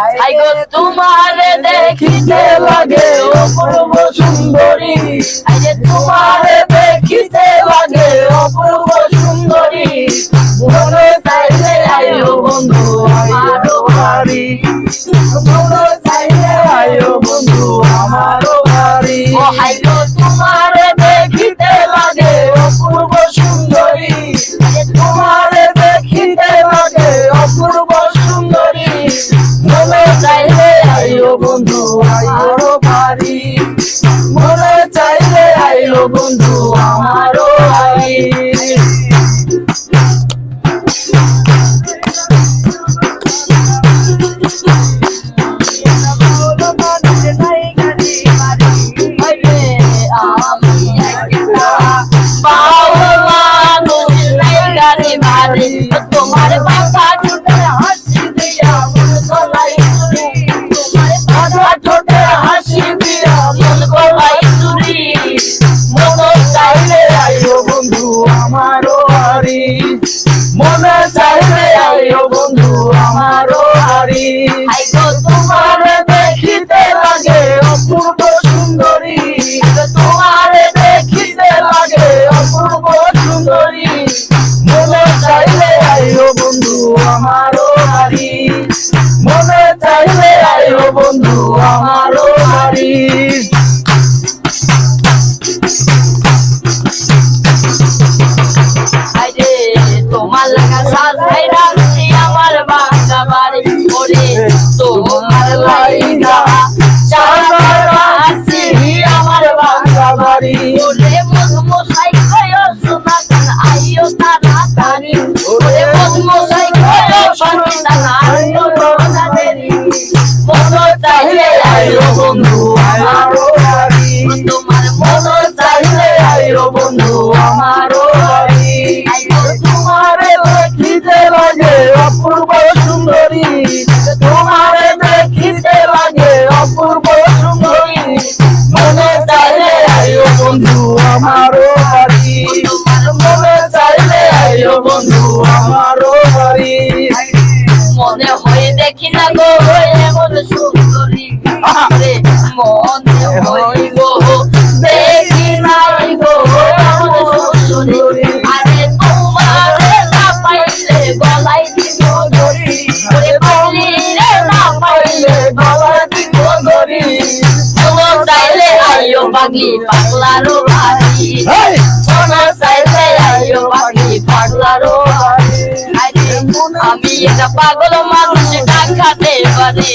I go তোমারে দেখিতে লাগে অপূর্ব সুন্দরী, আইগে তোমারে দেখিতে লাগে অপূর্ব সুন্দরী। মনে চাইলে আইও বন্ধু আমারও বাড়ি, মনে চাইলে আইও বন্ধু আমারও বাড়ি। ও আইগো তোমারে দেখিতে লাগে অপূর্ব সুন্দরী, তোমারে দেখিতে লাগে অপূর্ব সুন্দরী। মনে চাইলে আইও বন্ধু আমারও বাড়ি, মনে চাইলে আইও বন্ধু আমারও বাড়ি। তোমার বাবা ঠোঁটে হাসি দিয়া মন গলাই চুরি, তোমার বাবা ঠোঁটে হাসি দিয়া মন গলাই চুরি। মনে চাইলে আইও বন্ধু আমারও বাড়ি, মনে চাইলে আইও বন্ধু আমারও বাড়ি। আইগো তোমারে দেখিতে লাগে অপূর্ব সুন্দরী, তোমারে দেখিতে লাগে অপূর্ব সুন্দরী। মনে চাইলে আইও বন্ধু আমারও বাড়ি, মনে চাইলে আইও বন্ধু আমারও বাড়ি। আইরে তোমার লাগা সাজাই রাখছি আমার বাসা বাড়ি, ওরে তোমার লাইগা সাজাই রাখছি আমার বাসা বাড়ি। ওরে মশাই কয়ো শোনা গান আইও তাড়াতাড়ি, ওরে মশাই কয়ো শোনা গান আইও তাড়াতাড়ি। মনে চাইলে আইও বন্ধু আমারও বাড়ি, তোমার মনে চাইলে আইও বন্ধু আমারও বাড়ি। আইগো তোমারে দেখিতে লাগে অপূর্ব সুন্দরী, তোমারে দেখিতে লাগে অপূর্ব সুন্দরী। মনে চাইলে আইও বন্ধু আমারও বাড়ি, মনে চাইলে আইও বন্ধু আমারও বাড়ি। মনে হয় দেখি না গো এমন সুন্দরী, মনে হয় গো দেখি নাই গো এমন সুন্দরী। আরে তোমারে না পাইলে গলায় দিব দড়ি, ওরে পাইলে না পাইলে গলায় দিব দড়ি। মনে চাইলে আইও পাগলি পাগলারও বাড়ি, মনে চাইলে আইও পাগলি পাগলারও বাড়ি। আমি একটা পাগল মানুষ ডাকাতে পারি।